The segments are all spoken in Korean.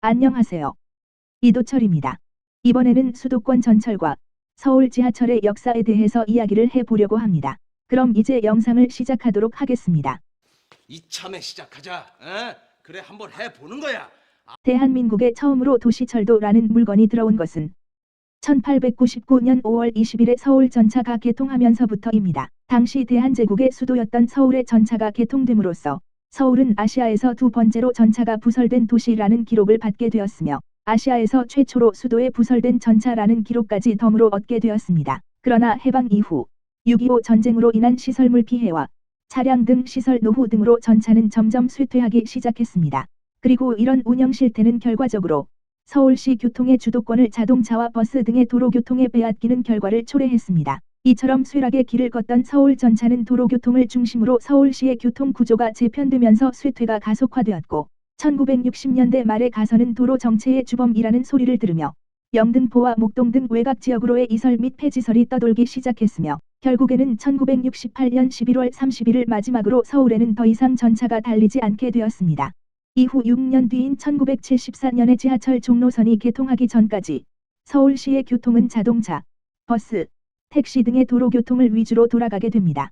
안녕하세요. 이도철입니다. 이번에는 수도권 전철과 서울 지하철의 역사에 대해서 이야기를 해보려고 합니다. 그럼 이제 영상을 시작하도록 하겠습니다. 이참에 시작하자. 그래 한번 해보는 거야. 대한민국에 처음으로 도시철도라는 물건이 들어온 것은 1899년 5월 20일에 서울 전차가 개통하면서부터입니다. 당시 대한제국의 수도였던 서울의 전차가 개통됨으로써 서울은 아시아에서 두 번째로 전차가 부설된 도시라는 기록을 받게 되었으며 아시아에서 최초로 수도에 부설된 전차라는 기록까지 덤으로 얻게 되었습니다. 그러나 해방 이후 6.25 전쟁으로 인한 시설물 피해와 차량 등 시설 노후 등으로 전차는 점점 쇠퇴하기 시작했습니다. 그리고 이런 운영 실태는 결과적으로 서울시 교통의 주도권을 자동차와 버스 등의 도로교통에 빼앗기는 결과를 초래했습니다. 이처럼 쇠락의 길을 걷던 서울 전차는 도로교통을 중심으로 서울시의 교통 구조가 재편되면서 쇠퇴가 가속화되었고 1960년대 말에 가서는 도로 정체의 주범이라는 소리를 들으며 영등포와 목동 등 외곽 지역으로의 이설 및 폐지설이 떠돌기 시작했으며 결국에는 1968년 11월 30일을 마지막으로 서울에는 더 이상 전차가 달리지 않게 되었습니다. 이후 6년 뒤인 1974년에 지하철 종로선이 개통하기 전까지 서울시의 교통은 자동차, 버스, 택시 등의 도로교통을 위주로 돌아가게 됩니다.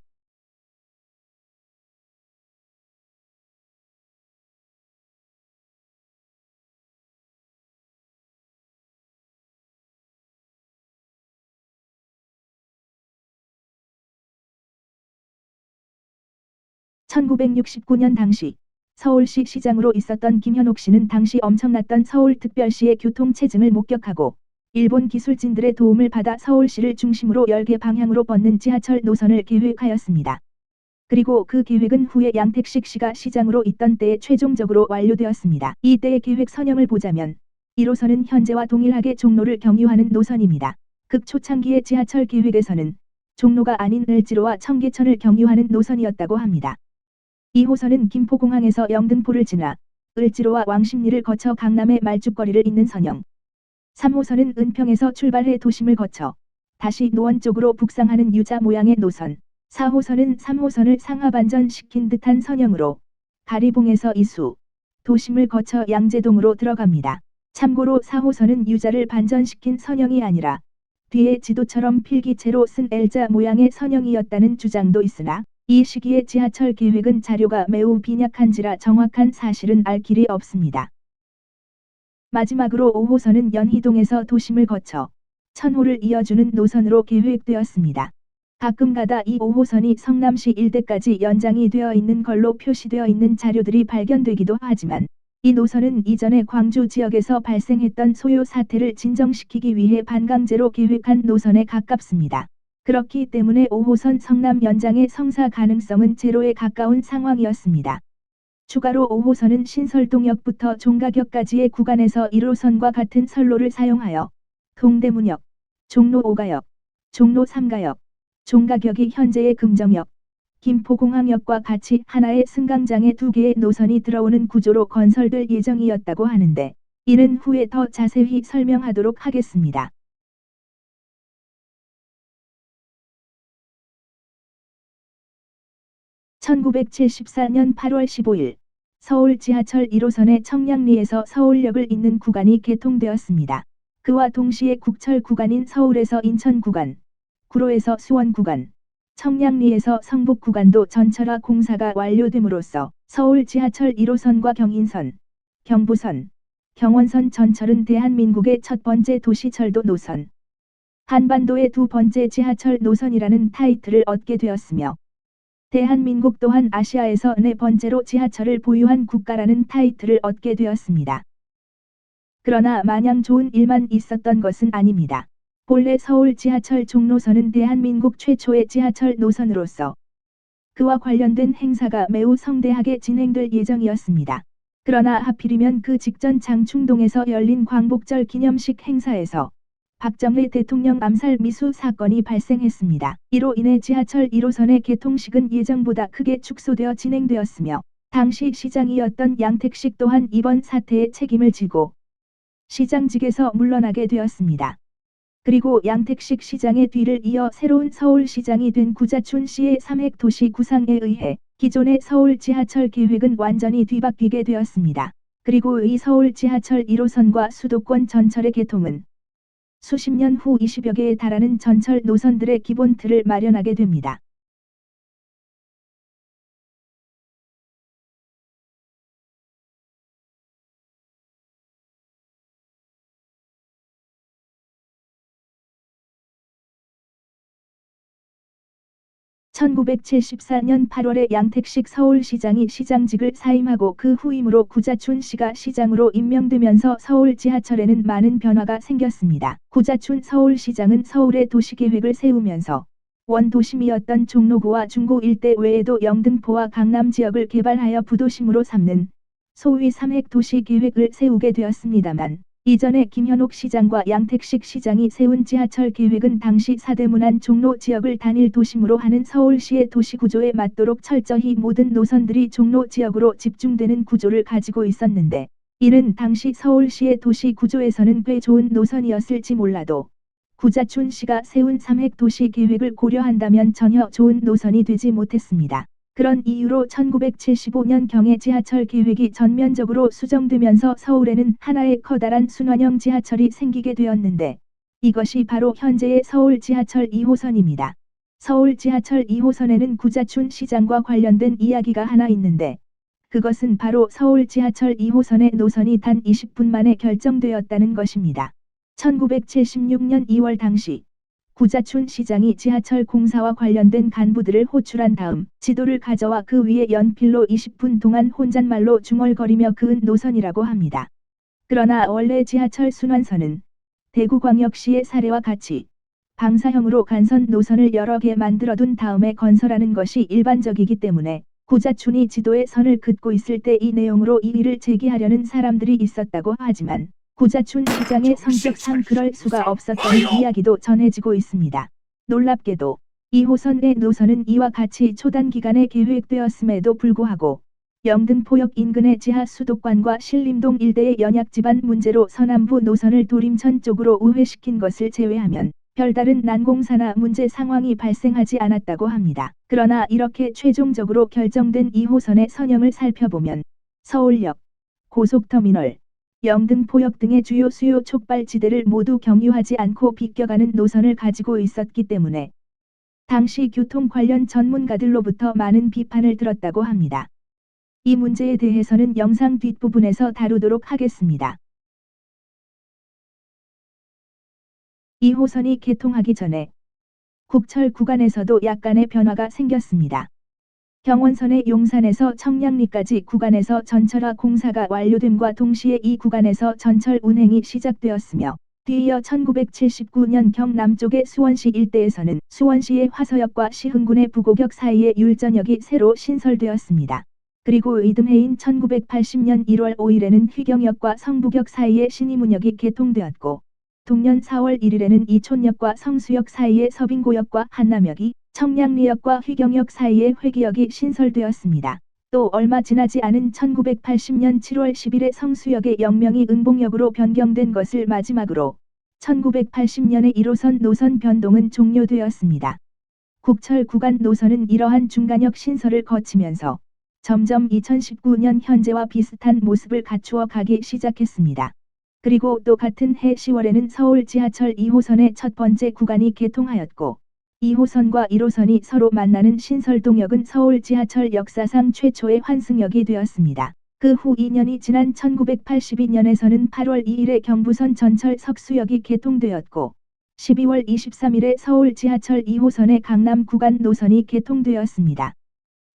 (1969년) 당시 서울시 시장으로 있었던 김현옥 씨는 당시 엄청났던 서울특별시의 교통체증을 목격하고 일본 기술진들의 도움을 받아 서울시를 중심으로 10개 방향으로 뻗는 지하철 노선을 계획하였습니다. 그리고 그 계획은 후에 양택식 씨가 시장으로 있던 때에 최종적으로 완료되었습니다. 이때의 계획 선형을 보자면 1호선은 현재와 동일하게 종로를 경유하는 노선입니다. 극초창기의 지하철 계획에서는 종로가 아닌 을지로와 청계천을 경유하는 노선이었다고 합니다. 2호선은 김포공항에서 영등포를 지나 을지로와 왕십리를 거쳐 강남의 말죽거리를 잇는 선형. 3호선은 은평에서 출발해 도심을 거쳐 다시 노원 쪽으로 북상하는 U자 모양의 노선. 4호선은 3호선을 상하반전시킨 듯한 선형으로 가리봉에서 이수, 도심을 거쳐 양재동으로 들어갑니다. 참고로 4호선은 U자를 반전시킨 선형이 아니라 뒤에 지도처럼 필기체로 쓴 L자 모양의 선형이었다는 주장도 있으나 이 시기의 지하철 계획은 자료가 매우 빈약한지라 정확한 사실은 알 길이 없습니다. 마지막으로 5호선은 연희동에서 도심을 거쳐 천호를 이어주는 노선으로 계획되었습니다. 가끔가다 이 5호선이 성남시 일대까지 연장이 되어 있는 걸로 표시되어 있는 자료들이 발견되기도 하지만 이 노선은 이전에 광주 지역에서 발생했던 소요 사태를 진정시키기 위해 반강제로 계획한 노선에 가깝습니다. 그렇기 때문에 5호선 성남 연장의 성사 가능성은 제로에 가까운 상황이었습니다. 추가로 5호선은 신설동역부터 종가역까지의 구간에서 1호선과 같은 선로를 사용하여 동대문역, 종로 5가역, 종로 3가역, 종가역이 현재의 금정역, 김포공항역과 같이 하나의 승강장에 2개의 노선이 들어오는 구조로 건설될 예정이었다고 하는데 이는 후에 더 자세히 설명하도록 하겠습니다. (1974년 8월 15일) 서울 지하철 1호선의 청량리에서 서울역을 잇는 구간이 개통되었습니다. 그와 동시에 국철 구간인 서울에서 인천 구간, 구로에서 수원 구간, 청량리에서 성북 구간도 전철화 공사가 완료됨으로써 서울 지하철 1호선과 경인선, 경부선, 경원선 전철은 대한민국의 첫 번째 도시철도 노선, 한반도의 두 번째 지하철 노선이라는 타이틀을 얻게 되었으며 대한민국 또한 아시아에서 네 번째로 지하철을 보유한 국가라는 타이틀을 얻게 되었습니다. 그러나 마냥 좋은 일만 있었던 것은 아닙니다. 본래 서울 지하철 종로선은 대한민국 최초의 지하철 노선으로서 그와 관련된 행사가 매우 성대하게 진행될 예정이었습니다. 그러나 하필이면 그 직전 장충동에서 열린 광복절 기념식 행사에서 박정희 대통령 암살 미수 사건이 발생했습니다. 이로 인해 지하철 1호선의 개통식은 예정보다 크게 축소되어 진행되었으며 당시 시장이었던 양택식 또한 이번 사태의 책임을 지고 시장직에서 물러나게 되었습니다. 그리고 양택식 시장의 뒤를 이어 새로운 서울시장이 된 구자춘 씨의 삼획도시 구상에 의해 기존의 서울 지하철 계획은 완전히 뒤바뀌게 되었습니다. 그리고 이 서울 지하철 1호선과 수도권 전철의 개통은 수십 년 후 20여 개에 달하는 전철 노선들의 기본 틀을 마련하게 됩니다. (1974년 8월에) 양택식 서울시장이 시장직을 사임하고 그 후임으로 구자춘 씨가 시장으로 임명되면서 서울 지하철에는 많은 변화가 생겼습니다. 구자춘 서울시장은 서울의 도시계획을 세우면서 원도심이었던 종로구와 중구 일대 외에도 영등포와 강남 지역을 개발하여 부도심으로 삼는 소위 삼획 도시 계획을 세우게 되었습니다만, 이전에 김현옥 시장과 양택식 시장이 세운 지하철 계획은 당시 사대문안 종로 지역을 단일 도심으로 하는 서울시의 도시구조에 맞도록 철저히 모든 노선들이 종로 지역으로 집중되는 구조를 가지고 있었는데, 이는 당시 서울시의 도시구조에서는 꽤 좋은 노선이었을지 몰라도 구자춘 씨가 세운 삼획 도시 계획을 고려한다면 전혀 좋은 노선이 되지 못했습니다. 그런 이유로 1975년경에 지하철 계획이 전면적으로 수정되면서 서울에는 하나의 커다란 순환형 지하철이 생기게 되었는데, 이것이 바로 현재의 서울 지하철 2호선입니다. 서울 지하철 2호선에는 구자춘 시장과 관련된 이야기가 하나 있는데, 그것은 바로 서울 지하철 2호선의 노선이 단 20분 만에 결정되었다는 것입니다. 1976년 2월 당시 구자춘 시장이 지하철 공사와 관련된 간부들을 호출한 다음 지도를 가져와 그 위에 연필로 20분 동안 혼잣말로 중얼거리며 그은 노선이라고 합니다. 그러나 원래 지하철 순환선은 대구광역시의 사례와 같이 방사형으로 간선 노선을 여러 개 만들어둔 다음에 건설하는 것이 일반적이기 때문에 구자춘이 지도에 선을 긋고 있을 때 이 내용으로 이의를 제기하려는 사람들이 있었다고 하지만, 구자춘 시장의 성격상 그럴 수가 없었다는 이야기도 전해지고 있습니다. 놀랍게도 2호선의 노선은 이와 같이 초단기간에 계획되었음에도 불구하고 영등포역 인근의 지하 수도관과 신림동 일대의 연약지반 문제로 서남부 노선을 도림천 쪽으로 우회시킨 것을 제외하면 별다른 난공사나 문제 상황이 발생하지 않았다고 합니다. 그러나 이렇게 최종적으로 결정된 2호선의 선형을 살펴보면 서울역, 고속터미널, 영등포역 등의 주요 수요 촉발지대를 모두 경유하지 않고 비껴가는 노선을 가지고 있었기 때문에 당시 교통 관련 전문가들로부터 많은 비판을 들었다고 합니다. 이 문제에 대해서는 영상 뒷부분에서 다루도록 하겠습니다. 2호선이 개통하기 전에 국철 구간에서도 약간의 변화가 생겼습니다. 경원선의 용산에서 청량리까지 구간에서 전철화 공사가 완료됨과 동시에 이 구간에서 전철 운행이 시작되었으며, 뒤이어 1979년경 남쪽의 수원시 일대에서는 수원시의 화서역과 시흥군의 부곡역 사이의 율전역이 새로 신설되었습니다. 그리고 이듬해인 1980년 1월 5일에는 휘경역과 성북역 사이의 신이문역이 개통되었고, 동년 4월 1일에는 이촌역과 성수역 사이의 서빙고역과 한남역이, 청량리역과 휘경역 사이의 회기역이 신설되었습니다. 또 얼마 지나지 않은 1980년 7월 10일에 성수역의 역명이 응봉역으로 변경된 것을 마지막으로 1980년에 1호선 노선 변동은 종료되었습니다. 국철 구간 노선은 이러한 중간역 신설을 거치면서 점점 2019년 현재와 비슷한 모습을 갖추어 가기 시작했습니다. 그리고 또 같은 해 10월에는 서울 지하철 2호선의 첫 번째 구간이 개통하였고, 2호선과 1호선이 서로 만나는 신설동역은 서울 지하철 역사상 최초의 환승역이 되었습니다. 그 후 2년이 지난 1982년에서는 8월 2일에 경부선 전철 석수역이 개통되었고, 12월 23일에 서울 지하철 2호선의 강남 구간 노선이 개통되었습니다.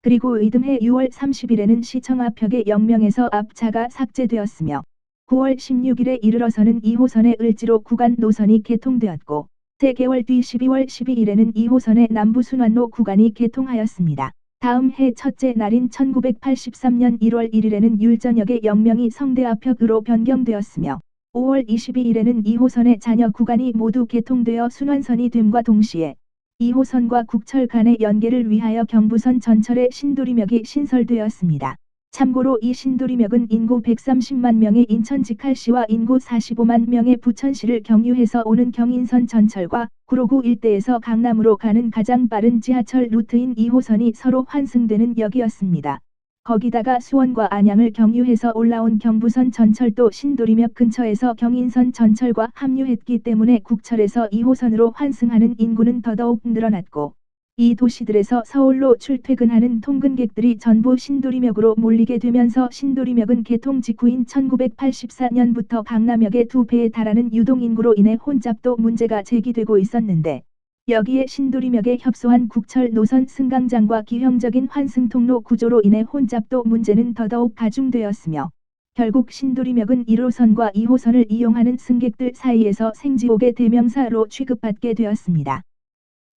그리고 이듬해 6월 30일에는 시청 앞역의 역명에서 앞차가 삭제되었으며, 9월 16일에 이르러서는 2호선의 을지로 구간 노선이 개통되었고, 3개월 뒤 12월 12일에는 2호선의 남부순환로 구간이 개통하였습니다. 다음 해 첫째 날인 1983년 1월 1일에는 율전역의 역명이 성대앞역으로 변경되었으며, 5월 22일에는 2호선의 잔여 구간이 모두 개통되어 순환선이 됨과 동시에 2호선과 국철 간의 연계를 위하여 경부선 전철의 신도림역이 신설되었습니다. 참고로 이 신도림역은 인구 130만 명의 인천 직할시와 인구 45만 명의 부천시를 경유해서 오는 경인선 전철과 구로구 일대에서 강남으로 가는 가장 빠른 지하철 루트인 2호선이 서로 환승되는 역이었습니다. 거기다가 수원과 안양을 경유해서 올라온 경부선 전철도 신도림역 근처에서 경인선 전철과 합류했기 때문에 국철에서 2호선으로 환승하는 인구는 더더욱 늘어났고 이 도시들에서 서울로 출퇴근하는 통근객들이 전부 신도림역으로 몰리게 되면서 신도림역은 개통 직후인 1984년부터 강남역의 2배에 달하는 유동인구로 인해 혼잡도 문제가 제기되고 있었는데 여기에 신도림역에 협소한 국철 노선 승강장과 기형적인 환승통로 구조로 인해 혼잡도 문제는 더더욱 가중되었으며 결국 신도림역은 1호선과 2호선을 이용하는 승객들 사이에서 생지옥의 대명사로 취급받게 되었습니다.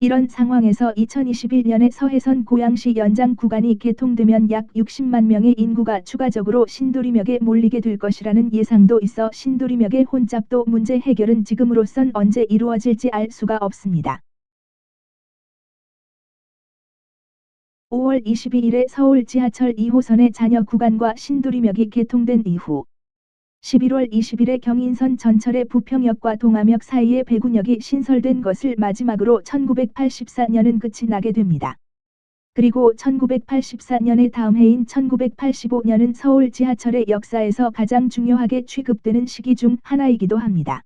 이런 상황에서 2021년에 서해선 고양시 연장 구간이 개통되면 약 60만 명의 인구가 추가적으로 신도림역에 몰리게 될 것이라는 예상도 있어 신도림역의 혼잡도 문제 해결은 지금으로선 언제 이루어질지 알 수가 없습니다. 5월 22일에 서울 지하철 2호선의 잔여 구간과 신도림역이 개통된 이후 11월 20일에 경인선 전철의 부평역과 동암역 사이에 배구역이 신설된 것을 마지막으로 1984년은 끝이 나게 됩니다. 그리고 1984년의 다음 해인 1985년은 서울 지하철의 역사에서 가장 중요하게 취급되는 시기 중 하나이기도 합니다.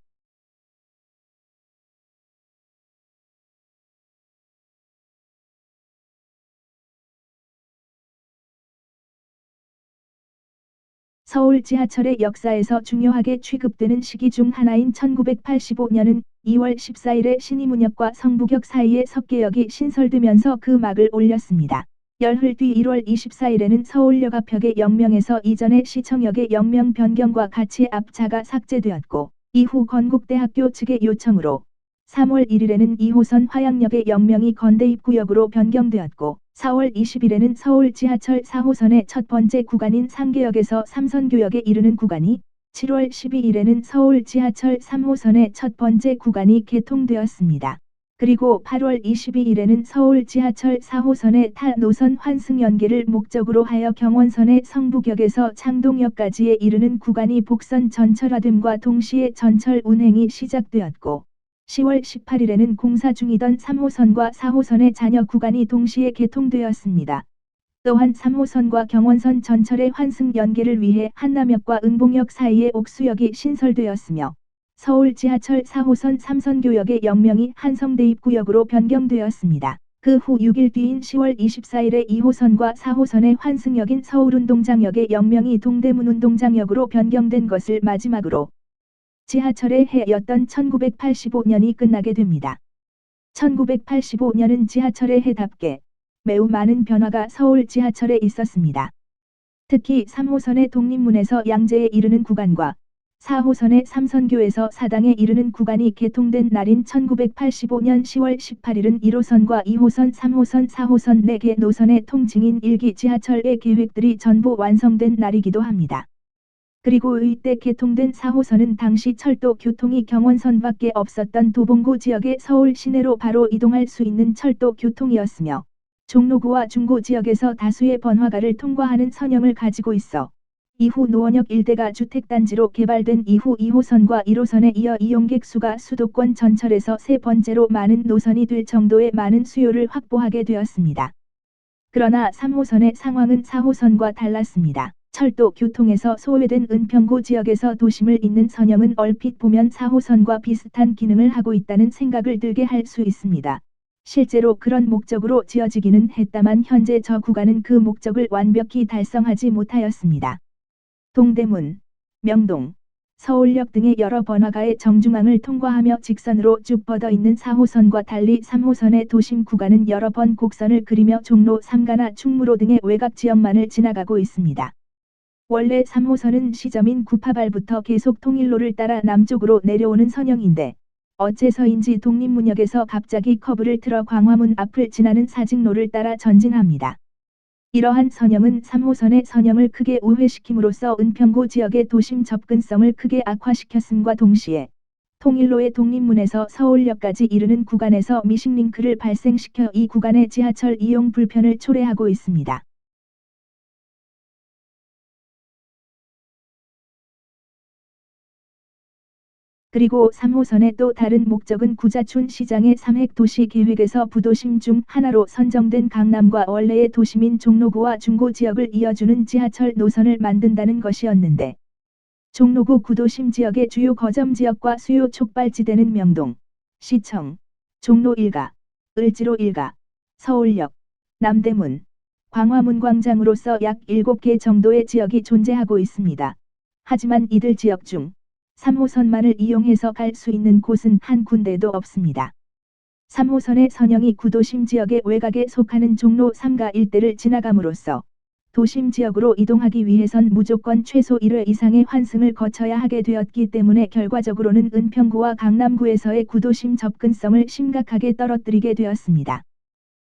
서울 지하철의 역사에서 중요하게 취급되는 시기 중 하나인 1985년은 2월 14일에 신의문역과 성북역 사이에 석계역이 신설되면서 그 막을 올렸습니다. 열흘 뒤 1월 24일에는 서울역 앞역의 역명에서 이전의 시청역의 역명 변경과 같이 앞자가 삭제되었고 이후 건국대학교 측의 요청으로 3월 1일에는 2호선 화양역의 역명이 건대입구역으로 변경되었고 4월 20일에는 서울 지하철 4호선의 첫 번째 구간인 상계역에서 삼선교역에 이르는 구간이 7월 12일에는 서울 지하철 3호선의 첫 번째 구간이 개통되었습니다. 그리고 8월 22일에는 서울 지하철 4호선의 타 노선 환승 연계를 목적으로 하여 경원선의 성북역에서 창동역까지에 이르는 구간이 복선 전철화됨과 동시에 전철 운행이 시작되었고 10월 18일에는 공사 중이던 3호선과 4호선의 잔여 구간이 동시에 개통되었습니다. 또한 3호선과 경원선 전철의 환승 연계를 위해 한남역과 응봉역 사이에 옥수역이 신설되었으며 서울 지하철 4호선 삼선교역의 역명이 한성대입구역으로 변경되었습니다. 그 후 6일 뒤인 10월 24일에 2호선과 4호선의 환승역인 서울운동장역의 역명이 동대문운동장역으로 변경된 것을 마지막으로 지하철의 해였던 1985년이 끝나게 됩니다. 1985년은 지하철의 해답게 매우 많은 변화가 서울 지하철에 있었습니다. 특히 3호선의 독립문에서 양재에 이르는 구간과 4호선의 삼선교에서 사당에 이르는 구간이 개통된 날인 1985년 10월 18일은 1호선과 2호선, 3호선, 4호선 4개 노선의 통증인 1기 지하철의 계획들이 전부 완성된 날이기도 합니다. 그리고 이때 개통된 4호선은 당시 철도 교통이 경원선밖에 없었던 도봉구 지역의 서울 시내로 바로 이동할 수 있는 철도 교통이었으며 종로구와 중구 지역에서 다수의 번화가를 통과하는 선형을 가지고 있어 이후 노원역 일대가 주택단지로 개발된 이후 2호선과 1호선에 이어 이용객 수가 수도권 전철에서 세 번째로 많은 노선이 될 정도의 많은 수요를 확보하게 되었습니다. 그러나 3호선의 상황은 4호선과 달랐습니다. 철도 교통에서 소외된 은평구 지역에서 도심을 잇는 선형은 얼핏 보면 4호선과 비슷한 기능을 하고 있다는 생각을 들게 할 수 있습니다. 실제로 그런 목적으로 지어지기는 했다만 현재 저 구간은 그 목적을 완벽히 달성하지 못하였습니다. 동대문, 명동, 서울역 등의 여러 번화가의 정중앙을 통과하며 직선으로 쭉 뻗어 있는 4호선과 달리 3호선의 도심 구간은 여러 번 곡선을 그리며 종로 3가나 충무로 등의 외곽 지역만을 지나가고 있습니다. 원래 3호선은 시점인 구파발부터 계속 통일로를 따라 남쪽으로 내려오는 선형인데 어째서인지 독립문역에서 갑자기 커브를 틀어 광화문 앞을 지나는 사직로를 따라 전진합니다. 이러한 선형은 3호선의 선형을 크게 우회시킴으로써 은평구 지역의 도심 접근성을 크게 악화시켰음과 동시에 통일로의 독립문에서 서울역까지 이르는 구간에서 미싱링크를 발생시켜 이 구간의 지하철 이용 불편을 초래하고 있습니다. 그리고 3호선의 또 다른 목적은 구자춘 시장의 3핵 도시 계획에서 부도심 중 하나로 선정된 강남과 원래의 도심인 종로구와 중구 지역을 이어주는 지하철 노선을 만든다는 것이었는데, 종로구 구도심 지역의 주요 거점 지역과 수요 촉발지대는 명동, 시청, 종로 1가, 을지로 1가, 서울역, 남대문, 광화문 광장으로서 약 7개 정도의 지역이 존재하고 있습니다. 하지만 이들 지역 중 3호선만을 이용해서 갈 수 있는 곳은 한 군데도 없습니다. 3호선의 선형이 구도심 지역의 외곽에 속하는 종로 3가 일대를 지나감으로써 도심 지역으로 이동하기 위해선 무조건 최소 1회 이상의 환승을 거쳐야 하게 되었기 때문에 결과적으로는 은평구와 강남구에서의 구도심 접근성을 심각하게 떨어뜨리게 되었습니다.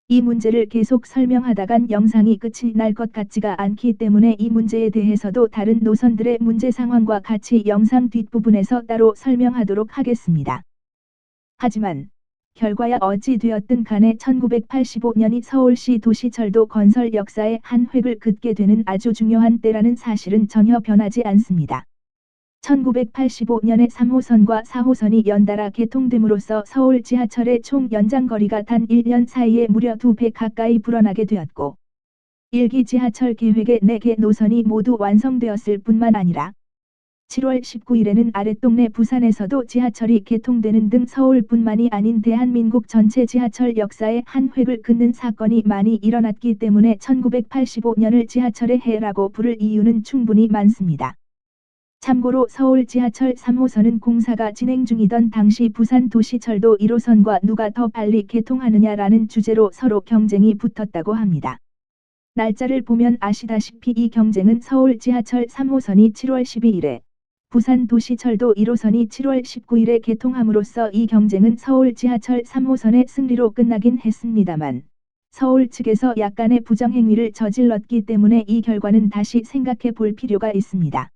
이 문제를 계속 설명하다간 영상이 끝이 날 것 같지가 않기 때문에 이 문제에 대해서도 다른 노선들의 문제 상황과 같이 영상 뒷부분에서 따로 설명하도록 하겠습니다. 하지만 결과야 어찌 되었든 간에 1985년이 서울시 도시철도 건설 역사의 한 획을 긋게 되는 아주 중요한 때라는 사실은 전혀 변하지 않습니다. 1985년에 3호선과 4호선이 연달아 개통됨으로써 서울 지하철의 총 연장거리가 단 1년 사이에 무려 2배 가까이 불어나게 되었고, 1기 지하철 계획의 4개 노선이 모두 완성되었을 뿐만 아니라 7월 19일에는 아랫동네 부산에서도 지하철이 개통되는 등 서울뿐만이 아닌 대한민국 전체 지하철 역사의 한 획을 긋는 사건이 많이 일어났기 때문에 1985년을 지하철의 해라고 부를 이유는 충분히 많습니다. 참고로 서울 지하철 3호선은 공사가 진행 중이던 당시 부산 도시철도 1호선과 누가 더 빨리 개통하느냐라는 주제로 서로 경쟁이 붙었다고 합니다. 날짜를 보면 아시다시피 이 경쟁은 서울 지하철 3호선이 7월 12일에, 부산 도시철도 1호선이 7월 19일에 개통함으로써 이 경쟁은 서울 지하철 3호선의 승리로 끝나긴 했습니다만, 서울 측에서 약간의 부정행위를 저질렀기 때문에 이 결과는 다시 생각해 볼 필요가 있습니다.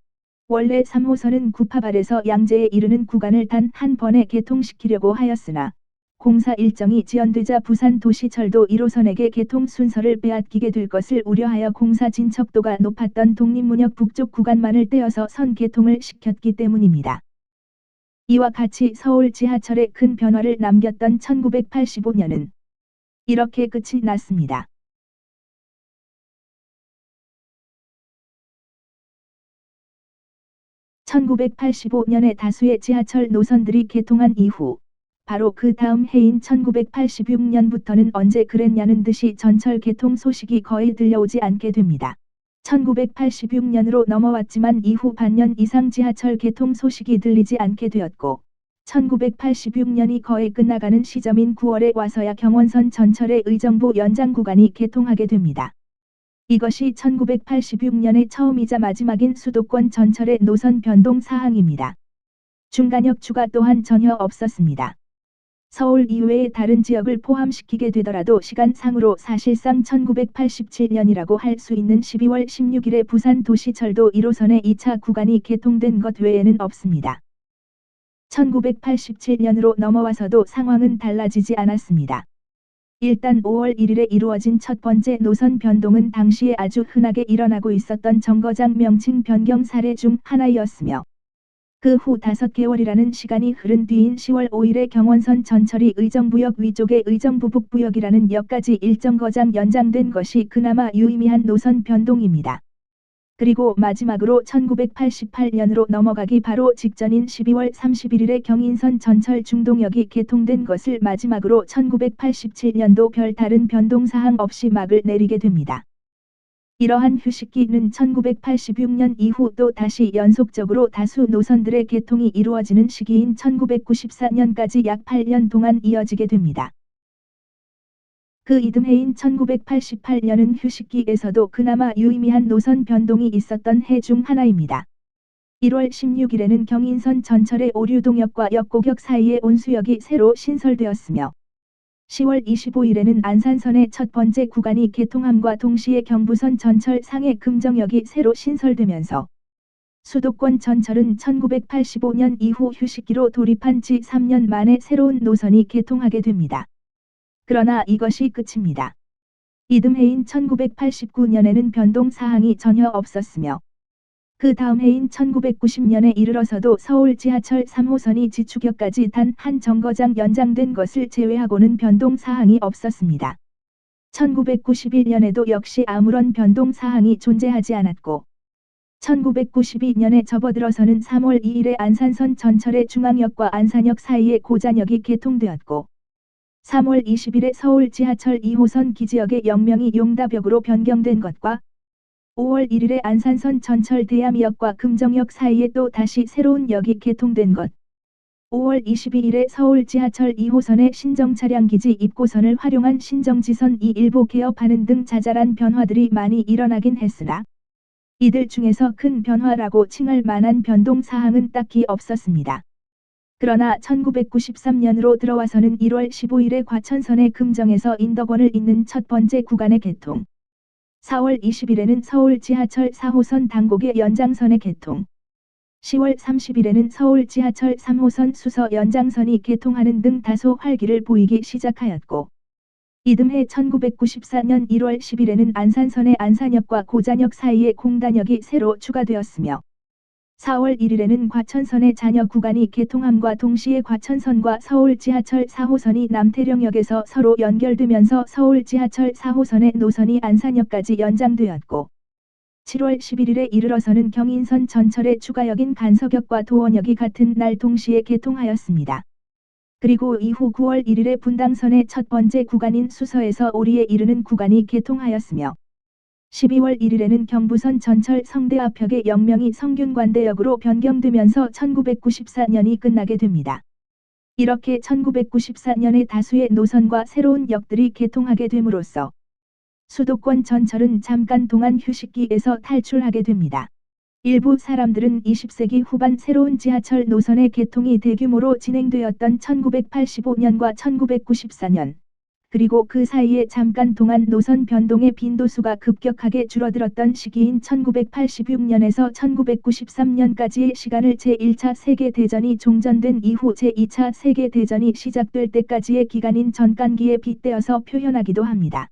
원래 3호선은 구파발에서 양재에 이르는 구간을 단 한 번에 개통시키려고 하였으나 공사 일정이 지연되자 부산 도시철도 1호선에게 개통 순서를 빼앗기게 될 것을 우려하여 공사 진척도가 높았던 독립문역 북쪽 구간만을 떼어서 선 개통을 시켰기 때문입니다. 이와 같이 서울 지하철에 큰 변화를 남겼던 1985년은 이렇게 끝이 났습니다. 1985년에 다수의 지하철 노선들이 개통한 이후 바로 그 다음 해인 1986년부터는 언제 그랬냐는 듯이 전철 개통 소식이 거의 들려오지 않게 됩니다. 1986년으로 넘어왔지만 이후 반년 이상 지하철 개통 소식이 들리지 않게 되었고 1986년이 거의 끝나가는 시점인 9월에 와서야 경원선 전철의 의정부 연장 구간이 개통하게 됩니다. 이것이 1986년의 처음이자 마지막인 수도권 전철의 노선 변동 사항입니다. 중간역 추가 또한 전혀 없었습니다. 서울 이외의 다른 지역을 포함시키게 되더라도 시간상으로 사실상 1987년이라고 할 수 있는 12월 16일에 부산 도시철도 1호선의 2차 구간이 개통된 것 외에는 없습니다. 1987년으로 넘어와서도 상황은 달라지지 않았습니다. 일단 5월 1일에 이루어진 첫 번째 노선 변동은 당시에 아주 흔하게 일어나고 있었던 정거장 명칭 변경 사례 중 하나였으며 그 후 5개월이라는 시간이 흐른 뒤인 10월 5일에 경원선 전철이 의정부역 위쪽의 의정부 북부역이라는 역까지 일정거장 연장된 것이 그나마 유의미한 노선 변동입니다. 그리고 마지막으로 1988년으로 넘어가기 바로 직전인 12월 31일에 경인선 전철 중동역이 개통된 것을 마지막으로 1987년도 별다른 변동사항 없이 막을 내리게 됩니다. 이러한 휴식기는 1986년 이후 또 다시 연속적으로 다수 노선들의 개통이 이루어지는 시기인 1994년까지 약 8년 동안 이어지게 됩니다. 그 이듬해인 1988년은 휴식기에서도 그나마 유의미한 노선 변동이 있었던 해 중 하나입니다. 1월 16일에는 경인선 전철의 오류동역과 역곡역 사이에 온수역이 새로 신설되었으며 10월 25일에는 안산선의 첫 번째 구간이 개통함과 동시에 경부선 전철 상해 금정역이 새로 신설되면서 수도권 전철은 1985년 이후 휴식기로 돌입한 지 3년 만에 새로운 노선이 개통하게 됩니다. 그러나 이것이 끝입니다. 이듬해인 1989년에는 변동 사항이 전혀 없었으며 그 다음 해인 1990년에 이르러서도 서울 지하철 3호선이 지축역까지 단 한 정거장 연장된 것을 제외하고는 변동 사항이 없었습니다. 1991년에도 역시 아무런 변동 사항이 존재하지 않았고 1992년에 접어들어서는 3월 2일에 안산선 전철의 중앙역과 안산역 사이에 고잔역이 개통되었고 3월 20일에 서울 지하철 2호선 기지역의 역명이 용답역으로 변경된 것과 5월 1일에 안산선 전철 대암역과 금정역 사이에 또 다시 새로운 역이 개통된 것. 5월 22일에 서울 지하철 2호선의 신정차량기지 입고선을 활용한 신정지선이 일부 개업하는 등 자잘한 변화들이 많이 일어나긴 했으나 이들 중에서 큰 변화라고 칭할 만한 변동 사항은 딱히 없었습니다. 그러나 1993년으로 들어와서는 1월 15일에 과천선의 금정에서 인덕원을 잇는 첫 번째 구간의 개통, 4월 20일에는 서울 지하철 4호선 당곡의 연장선의 개통, 10월 30일에는 서울 지하철 3호선 수서 연장선이 개통하는 등 다소 활기를 보이기 시작하였고 이듬해 1994년 1월 10일에는 안산선의 안산역과 고잔역 사이에 공단역이 새로 추가되었으며 4월 1일에는 과천선의 잔여 구간이 개통함과 동시에 과천선과 서울 지하철 4호선이 남태령역에서 서로 연결되면서 서울 지하철 4호선의 노선이 안산역까지 연장되었고 7월 11일에 이르러서는 경인선 전철의 추가역인 간석역과 도원역이 같은 날 동시에 개통하였습니다. 그리고 이후 9월 1일에 분당선의 첫 번째 구간인 수서에서 오리에 이르는 구간이 개통하였으며 12월 1일에는 경부선 전철 성대 앞역의 역명이 성균관대역으로 변경되면서 1994년이 끝나게 됩니다. 이렇게 1994년에 다수의 노선과 새로운 역들이 개통하게 됨으로써 수도권 전철은 잠깐 동안 휴식기에서 탈출하게 됩니다. 일부 사람들은 20세기 후반 새로운 지하철 노선의 개통이 대규모로 진행되었던 1985년과 1994년, 그리고 그 사이에 잠깐 동안 노선 변동의 빈도수가 급격하게 줄어들었던 시기인 1986년에서 1993년까지의 시간을 제1차 세계대전이 종전된 이후 제2차 세계대전이 시작될 때까지의 기간인 전간기에 빗대어서 표현하기도 합니다.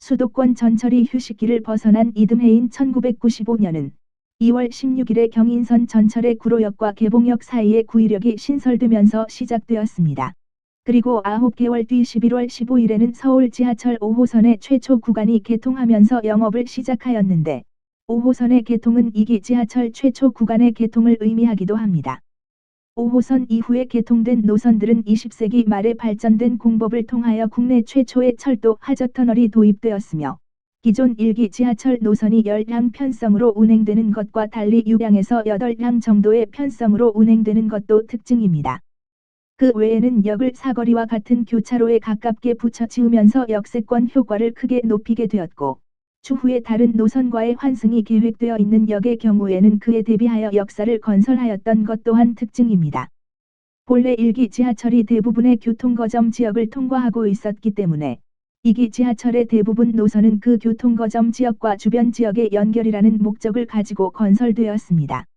수도권 전철이 휴식기를 벗어난 이듬해인 1995년은 2월 16일에 경인선 전철의 구로역과 개봉역 사이에 구의역이 신설되면서 시작되었습니다. 그리고 9개월 뒤 11월 15일에는 서울 지하철 5호선의 최초 구간이 개통하면서 영업을 시작하였는데 5호선의 개통은 2기 지하철 최초 구간의 개통을 의미하기도 합니다. 5호선 이후에 개통된 노선들은 20세기 말에 발전된 공법을 통하여 국내 최초의 철도 하저터널이 도입되었으며 기존 1기 지하철 노선이 10량 편성으로 운행되는 것과 달리 6량에서 8량 정도의 편성으로 운행되는 것도 특징입니다. 그 외에는 역을 사거리와 같은 교차로에 가깝게 붙여 지으면서 역세권 효과를 크게 높이게 되었고 추후에 다른 노선과의 환승이 계획되어 있는 역의 경우에는 그에 대비하여 역사를 건설하였던 것 또한 특징입니다. 본래 1기 지하철이 대부분의 교통거점 지역을 통과하고 있었기 때문에 2기 지하철의 대부분 노선은 그 교통거점 지역과 주변 지역의 연결이라는 목적을 가지고 건설되었습니다.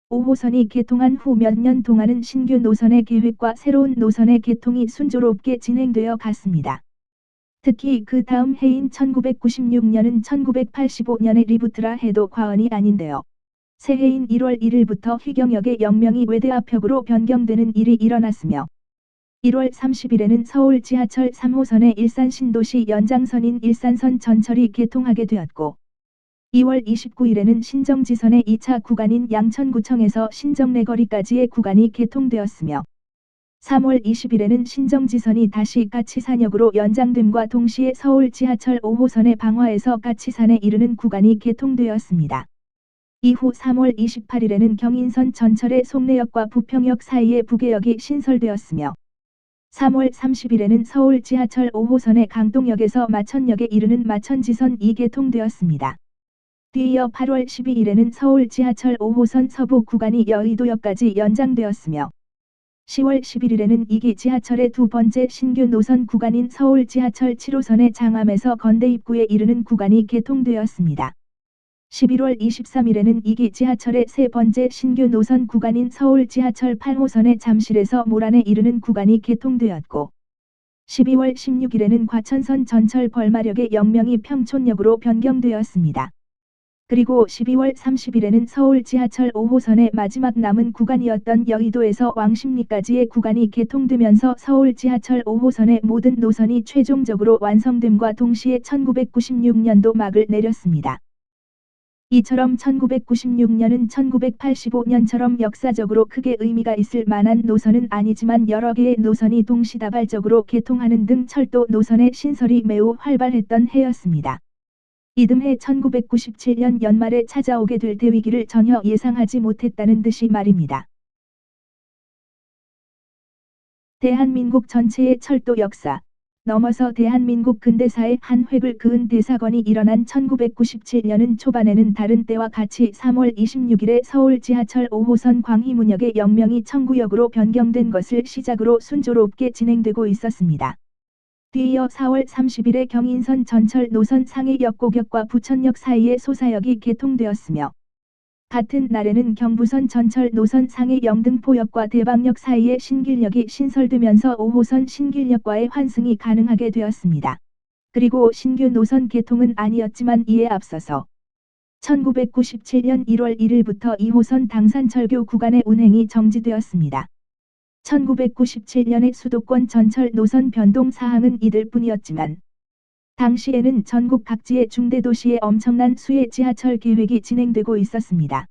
5호선이 개통한 후 몇 년 동안은 신규 노선의 계획과 새로운 노선의 개통이 순조롭게 진행되어 갔습니다. 특히 그 다음 해인 1996년은 1985년의 리부트라 해도 과언이 아닌데요. 새해인 1월 1일부터 휘경역의 역명이 외대앞역으로 변경되는 일이 일어났으며 1월 30일에는 서울 지하철 3호선의 일산 신도시 연장선인 일산선 전철이 개통하게 되었고 2월 29일에는 신정지선의 2차 구간인 양천구청에서 신정내거리까지의 구간이 개통되었으며 3월 20일에는 신정지선이 다시 까치산역으로 연장됨과 동시에 서울 지하철 5호선의 방화에서 까치산에 이르는 구간이 개통되었습니다. 이후 3월 28일에는 경인선 전철의 송내역과 부평역 사이에 부계역이 신설되었으며 3월 30일에는 서울 지하철 5호선의 강동역에서 마천역에 이르는 마천지선이 개통되었습니다. 뒤이어 8월 12일에는 서울 지하철 5호선 서부 구간이 여의도역까지 연장되었으며 10월 11일에는 2기 지하철의 두 번째 신규 노선 구간인 서울 지하철 7호선의 장암에서 건대 입구에 이르는 구간이 개통되었습니다. 11월 23일에는 2기 지하철의 세 번째 신규 노선 구간인 서울 지하철 8호선의 잠실에서 모란에 이르는 구간이 개통되었고 12월 16일에는 과천선 전철 벌마력의 영명이 평촌역으로 변경되었습니다. 그리고 12월 30일에는 서울 지하철 5호선의 마지막 남은 구간이었던 여의도에서 왕십리까지의 구간이 개통되면서 서울 지하철 5호선의 모든 노선이 최종적으로 완성됨과 동시에 1996년도 막을 내렸습니다. 이처럼 1996년은 1985년처럼 역사적으로 크게 의미가 있을 만한 노선은 아니지만 여러 개의 노선이 동시다발적으로 개통하는 등 철도 노선의 신설이 매우 활발했던 해였습니다. 이듬해 1997년 연말에 찾아오게 될 대위기를 전혀 예상하지 못했다는 듯이 말입니다. 대한민국 전체의 철도 역사 넘어서 대한민국 근대사의 한 획을 그은 대사건이 일어난 1997년은 초반에는 다른 때와 같이 3월 26일에 서울 지하철 5호선 광희문역의 영명이 청구역으로 변경된 것을 시작으로 순조롭게 진행되고 있었습니다. 뒤이어 4월 30일에 경인선 전철 노선 상해역 고격과 부천역 사이의 소사역이 개통되었으며 같은 날에는 경부선 전철 노선 상해 영등포역과 대방역 사이의 신길역이 신설되면서 5호선 신길역과의 환승이 가능하게 되었습니다. 그리고 신규 노선 개통은 아니었지만 이에 앞서서 1997년 1월 1일부터 2호선 당산철교 구간의 운행이 정지되었습니다. 1997년의 수도권 전철 노선 변동 사항은 이들 뿐이었지만 당시에는 전국 각지의 중대도시에 엄청난 수의 지하철 계획이 진행되고 있었습니다.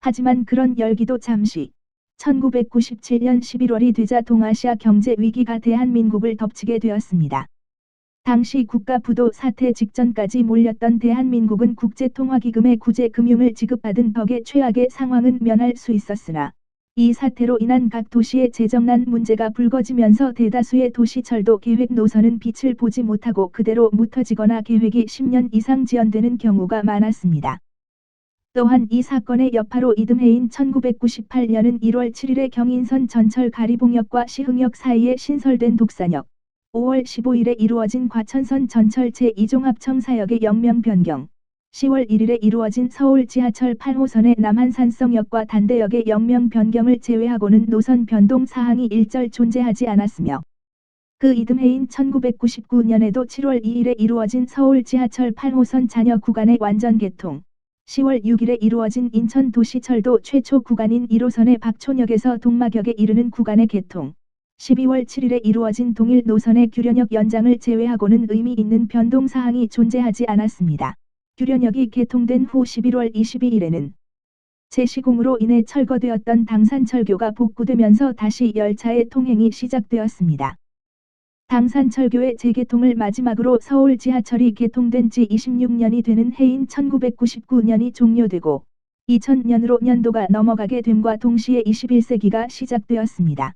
하지만 그런 열기도 잠시 1997년 11월이 되자 동아시아 경제 위기가 대한민국을 덮치게 되었습니다. 당시 국가부도 사태 직전까지 몰렸던 대한민국은 국제통화기금의 구제 금융을 지급받은 덕에 최악의 상황은 면할 수 있었으나 이 사태로 인한 각 도시의 재정난 문제가 불거지면서 대다수의 도시철도 계획 노선은 빛을 보지 못하고 그대로 묻혀지거나 계획이 10년 이상 지연되는 경우가 많았습니다. 또한 이 사건의 여파로 이듬해인 1998년은 1월 7일에 경인선 전철 가리봉역과 시흥역 사이에 신설된 독산역, 5월 15일에 이루어진 과천선 전철 제2종합청사역의 영명 변경, 10월 1일에 이루어진 서울 지하철 8호선의 남한산성역과 단대역의 영명 변경을 제외하고는 노선 변동 사항이 일절 존재하지 않았으며 그 이듬해인 1999년에도 7월 2일에 이루어진 서울 지하철 8호선 잔여 구간의 완전 개통, 10월 6일에 이루어진 인천도시철도 최초 구간인 1호선의 박촌역에서 동막역에 이르는 구간의 개통, 12월 7일에 이루어진 동일 노선의 규련역 연장을 제외하고는 의미 있는 변동 사항이 존재하지 않았습니다. 규련역이 개통된 후 11월 22일에는 재시공으로 인해 철거되었던 당산철교가 복구되면서 다시 열차의 통행이 시작되었습니다. 당산철교의 재개통을 마지막으로 서울 지하철이 개통된 지 26년이 되는 해인 1999년이 종료되고 2000년으로 년도가 넘어가게 됨과 동시에 21세기가 시작되었습니다.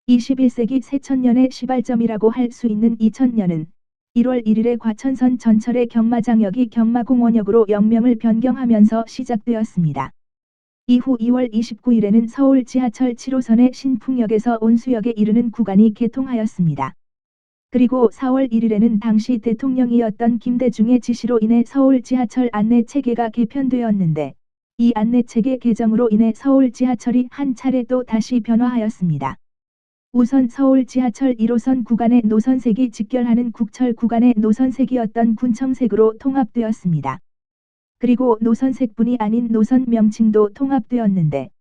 (21세기) 새천년의 시발점이라고 할 수 있는 2000년은 1월 1일에 과천선 전철의 경마장역이 경마공원역으로 역명을 변경하면서 시작되었습니다. 이후 2월 29일에는 서울 지하철 7호선의 신풍역에서 온수역에 이르는 구간이 개통하였습니다. 그리고 4월 1일에는 당시 대통령이었던 김대중의 지시로 인해 서울 지하철 안내체계가 개편되었는데 이 안내체계 개정으로 인해 서울 지하철이 한 차례 또 다시 변화하였습니다. 우선 서울 지하철 1호선 구간의 노선색이 직결하는 국철 구간의 노선색이었던 군청색으로 통합되었습니다. 그리고 노선색뿐이 아닌 노선 명칭도 통합되었는데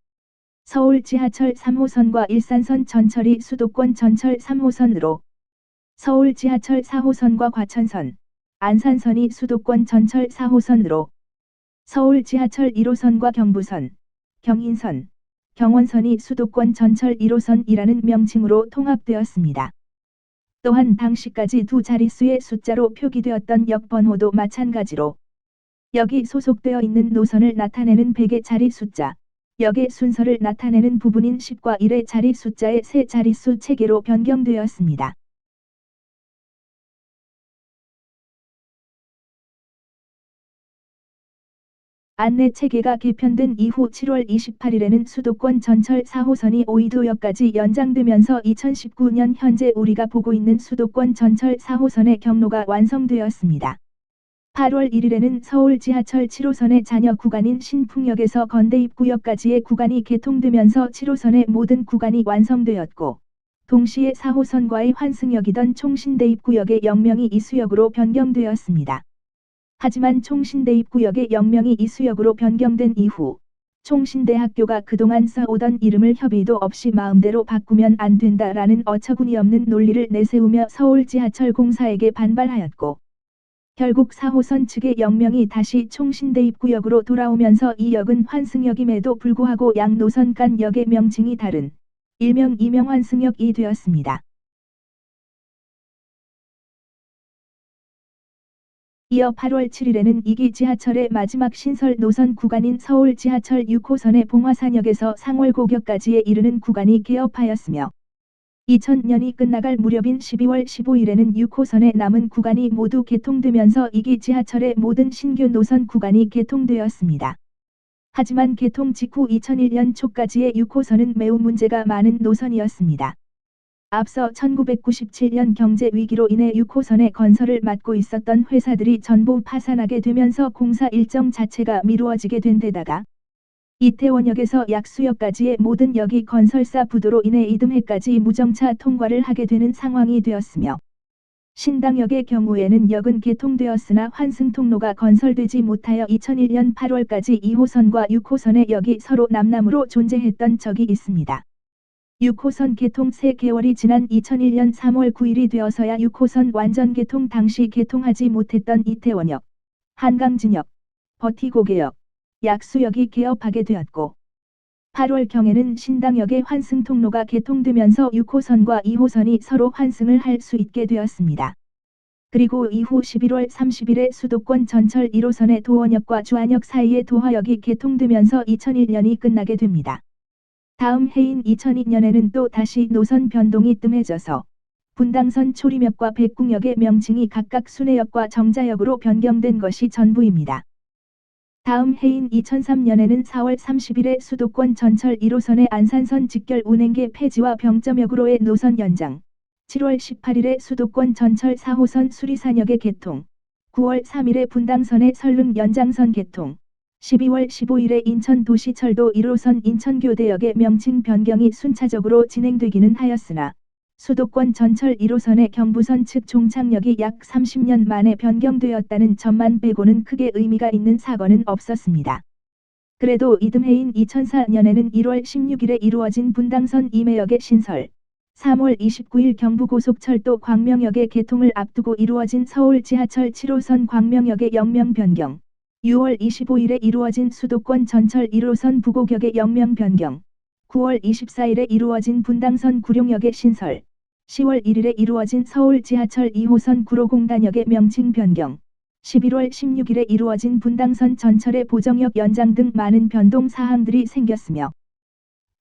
서울 지하철 3호선과 일산선 전철이 수도권 전철 3호선으로 서울 지하철 4호선과 과천선, 안산선이 수도권 전철 4호선으로 서울 지하철 1호선과 경부선, 경인선, 경원선이 수도권 전철 1호선이라는 명칭으로 통합되었습니다. 또한 당시까지 두 자릿수의 숫자로 표기되었던 역번호도 마찬가지로 역이 소속되어 있는 노선을 나타내는 100의 자리 숫자, 역의 순서를 나타내는 부분인 10과 1의 자리 숫자의 세 자릿수 체계로 변경되었습니다. 안내 체계가 개편된 이후 7월 28일에는 수도권 전철 4호선이 오이도역까지 연장되면서 2019년 현재 우리가 보고 있는 수도권 전철 4호선의 경로가 완성되었습니다. 8월 1일에는 서울 지하철 7호선의 잔여 구간인 신풍역에서 건대입구역까지의 구간이 개통되면서 7호선의 모든 구간이 완성되었고, 동시에 4호선과의 환승역이던 총신대입구역의 역명이 이수역으로 변경되었습니다. 하지만 총신대입구역의 역명이 이수역으로 변경된 이후 총신대학교가 그동안 써오던 이름을 협의도 없이 마음대로 바꾸면 안 된다라는 어처구니없는 논리를 내세우며 서울지하철공사에게 반발하였고, 결국 4호선 측의 역명이 다시 총신대입구역으로 돌아오면서 이 역은 환승역임에도 불구하고 양 노선 간 역의 명칭이 다른 일명 이명 환승역이 되었습니다. 이어 8월 7일에는 2기 지하철의 마지막 신설 노선 구간인 서울 지하철 6호선의 봉화산역에서 상월고격까지에 이르는 구간이 개업하였으며, 2000년이 끝나갈 무렵인 12월 15일에는 6호선의 남은 구간이 모두 개통되면서 2기 지하철의 모든 신규 노선 구간이 개통되었습니다. 하지만 개통 직후 2001년 초까지의 6호선은 매우 문제가 많은 노선이었습니다. 앞서 1997년 경제 위기로 인해 6호선의 건설을 맡고 있었던 회사들이 전부 파산하게 되면서 공사 일정 자체가 미루어지게 된 데다가 이태원역에서 약수역까지의 모든 역이 건설사 부도로 인해 이듬해까지 무정차 통과를 하게 되는 상황이 되었으며, 신당역의 경우에는 역은 개통되었으나 환승 통로가 건설되지 못하여 2001년 8월까지 2호선과 6호선의 역이 서로 남남으로 존재했던 적이 있습니다. 6호선 개통 3개월이 지난 2001년 3월 9일이 되어서야 6호선 완전 개통 당시 개통하지 못했던 이태원역, 한강진역, 버티고개역, 약수역이 개업하게 되었고, 8월경에는 신당역의 환승 통로가 개통되면서 6호선과 2호선이 서로 환승을 할 수 있게 되었습니다. 그리고 이후 11월 30일에 수도권 전철 1호선의 도원역과 주안역 사이의 도화역이 개통되면서 2001년이 끝나게 됩니다. 다음 해인 2002년에는 또 다시 노선 변동이 뜸해져서 분당선 초림역과 백궁역의 명칭이 각각 순회역과 정자역으로 변경된 것이 전부입니다. 다음 해인 2003년에는 4월 30일에 수도권 전철 1호선의 안산선 직결 운행계 폐지와 병점역으로의 노선 연장, 7월 18일에 수도권 전철 4호선 수리산역의 개통, 9월 3일에 분당선의 설릉 연장선 개통, 12월 15일에 인천도시철도 1호선 인천교대역의 명칭 변경이 순차적으로 진행되기는 하였으나, 수도권 전철 1호선의 경부선 측 종착역이 약 30년 만에 변경되었다는 점만 빼고는 크게 의미가 있는 사건은 없었습니다. 그래도 이듬해인 2004년에는 1월 16일에 이루어진 분당선 임해역의 신설, 3월 29일 경부고속철도 광명역의 개통을 앞두고 이루어진 서울 지하철 7호선 광명역의 역명 변경, 6월 25일에 이루어진 수도권 전철 1호선 부곡역의 역명 변경, 9월 24일에 이루어진 분당선 구룡역의 신설, 10월 1일에 이루어진 서울 지하철 2호선 구로공단역의 명칭 변경, 11월 16일에 이루어진 분당선 전철의 보정역 연장 등 많은 변동 사항들이 생겼으며,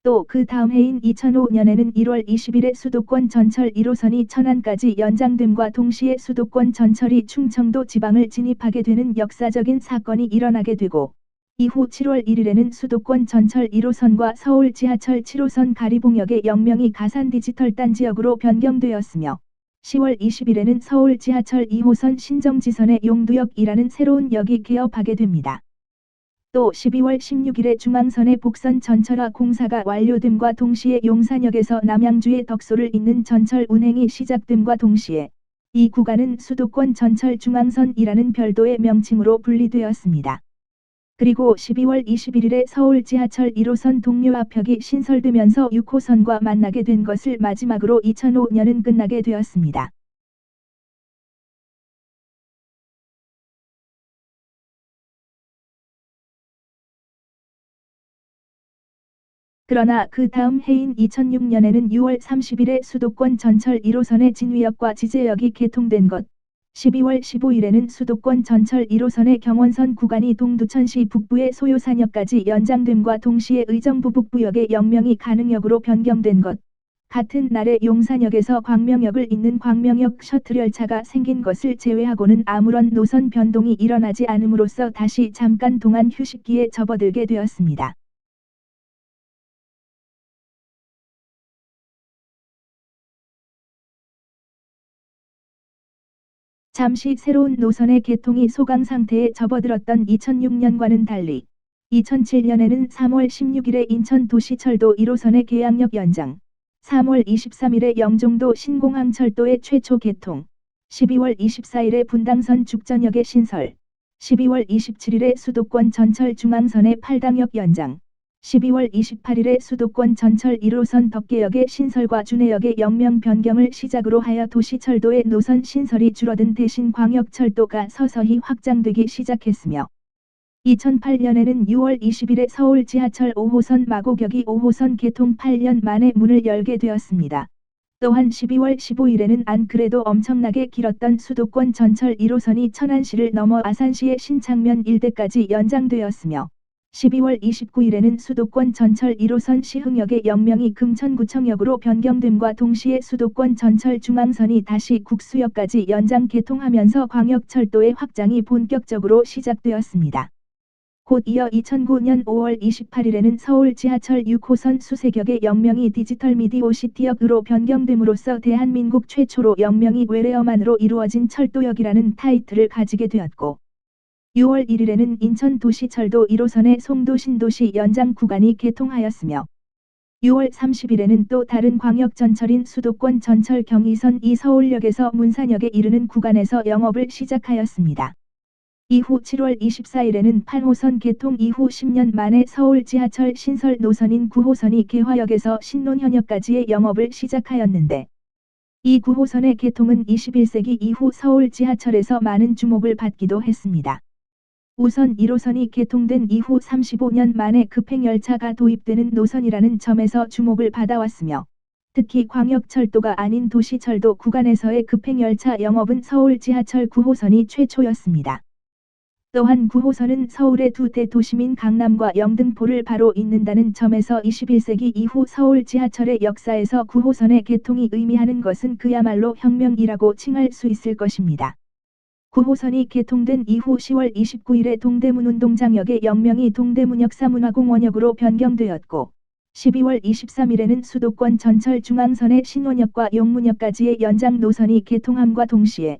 또 그 다음 해인 2005년에는 1월 20일에 수도권 전철 1호선이 천안까지 연장됨과 동시에 수도권 전철이 충청도 지방을 진입하게 되는 역사적인 사건이 일어나게 되고, 이후 7월 1일에는 수도권 전철 1호선과 서울 지하철 7호선 가리봉역의 역명이 가산 디지털 단지역으로 변경되었으며, 10월 20일에는 서울 지하철 2호선 신정지선의 용두역이라는 새로운 역이 개업하게 됩니다. 또 12월 16일에 중앙선의 복선 전철화 공사가 완료됨과 동시에 용산역에서 남양주의 덕소를 잇는 전철 운행이 시작됨과 동시에 이 구간은 수도권 전철 중앙선이라는 별도의 명칭으로 분리되었습니다. 그리고 12월 21일에 서울 지하철 1호선 동묘앞역이 신설되면서 6호선과 만나게 된 것을 마지막으로 2005년은 끝나게 되었습니다. 그러나 그 다음 해인 2006년에는 6월 30일에 수도권 전철 1호선의 진위역과 지제역이 개통된 것, 12월 15일에는 수도권 전철 1호선의 경원선 구간이 동두천시 북부의 소요산역까지 연장됨과 동시에 의정부 북부역의 역명이 가능역으로 변경된 것, 같은 날에 용산역에서 광명역을 잇는 광명역 셔틀열차가 생긴 것을 제외하고는 아무런 노선 변동이 일어나지 않음으로써 다시 잠깐 동안 휴식기에 접어들게 되었습니다. 잠시 새로운 노선의 개통이 소강 상태에 접어들었던 2006년과는 달리 2007년에는 3월 16일에 인천도시철도 1호선의 계양역 연장, 3월 23일에 영종도 신공항철도의 최초 개통, 12월 24일에 분당선 죽전역의 신설, 12월 27일에 수도권 전철 중앙선의 8당역 연장, 12월 28일에 수도권 전철 1호선 덕계역의 신설과 준해역의 역명 변경을 시작으로 하여 도시철도의 노선 신설이 줄어든 대신 광역철도가 서서히 확장되기 시작했으며 2008년에는 6월 20일에 서울 지하철 5호선 마곡역이 5호선 개통 8년 만에 문을 열게 되었습니다. 또한 12월 15일에는 안 그래도 엄청나게 길었던 수도권 전철 1호선이 천안시를 넘어 아산시의 신창면 일대까지 연장되었으며 12월 29일에는 수도권 전철 1호선 시흥역의 역명이 금천구청역으로 변경됨과 동시에 수도권 전철 중앙선이 다시 국수역까지 연장 개통하면서 광역철도의 확장이 본격적으로 시작되었습니다. 곧 이어 2009년 5월 28일에는 서울 지하철 6호선 수색역의 역명이 디지털미디어시티역으로 변경됨으로써 대한민국 최초로 역명이 외래어만으로 이루어진 철도역이라는 타이틀을 가지게 되었고 6월 1일에는 인천도시철도 1호선의 송도-신도시 연장 구간이 개통하였으며 6월 30일에는 또 다른 광역전철인 수도권 전철 경의선 2 서울역에서 문산역에 이르는 구간에서 영업을 시작하였습니다. 이후 7월 24일에는 8호선 개통 이후 10년 만에 서울 지하철 신설 노선인 9호선이 개화역에서 신논현역까지의 영업을 시작하였는데 이 9호선의 개통은 21세기 이후 서울 지하철에서 많은 주목을 받기도 했습니다. 우선 1호선이 개통된 이후 35년 만에 급행열차가 도입되는 노선이라는 점에서 주목을 받아왔으며 특히 광역철도가 아닌 도시철도 구간에서의 급행열차 영업은 서울 지하철 9호선이 최초였습니다. 또한 9호선은 서울의 두 대도심인 강남과 영등포를 바로 잇는다는 점에서 21세기 이후 서울 지하철의 역사에서 9호선의 개통이 의미하는 것은 그야말로 혁명이라고 칭할 수 있을 것입니다. 9호선이 개통된 이후 10월 29일에 동대문 운동장역의 역명이 동대문역 사문화공원역으로 변경되었고 12월 23일에는 수도권 전철 중앙선의 신원역과 용문역까지의 연장 노선이 개통함과 동시에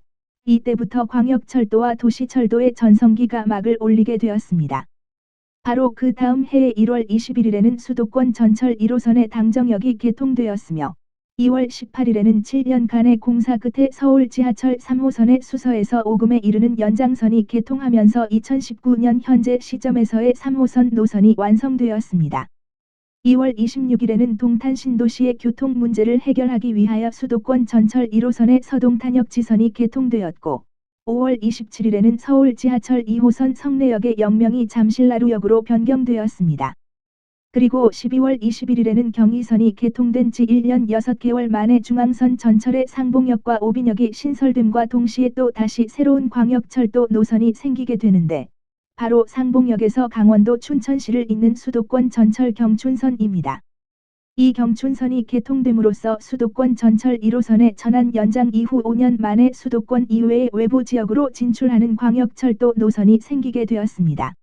이때부터 광역철도와 도시철도의 전성기가 막을 올리게 되었습니다. 바로 그 다음 해의 1월 21일에는 수도권 전철 1호선의 당정역이 개통되었으며 2월 18일에는 7년간의 공사 끝에 서울 지하철 3호선의 수서에서 오금에 이르는 연장선이 개통하면서 2019년 현재 시점에서의 3호선 노선이 완성되었습니다. 2월 26일에는 동탄 신도시의 교통 문제를 해결하기 위하여 수도권 전철 1호선의 서동탄역 지선이 개통되었고 5월 27일에는 서울 지하철 2호선 성내역의 역명이 잠실나루역으로 변경되었습니다. 그리고 12월 21일에는 경의선이 개통된 지 1년 6개월 만에 중앙선 전철의 상봉역과 오빈역이 신설됨과 동시에 또 다시 새로운 광역철도 노선이 생기게 되는데 바로 상봉역에서 강원도 춘천시를 잇는 수도권 전철 경춘선입니다. 이 경춘선이 개통됨으로써 수도권 전철 1호선의 천안 연장 이후 5년 만에 수도권 이외의 외부 지역으로 진출하는 광역철도 노선이 생기게 되었습니다.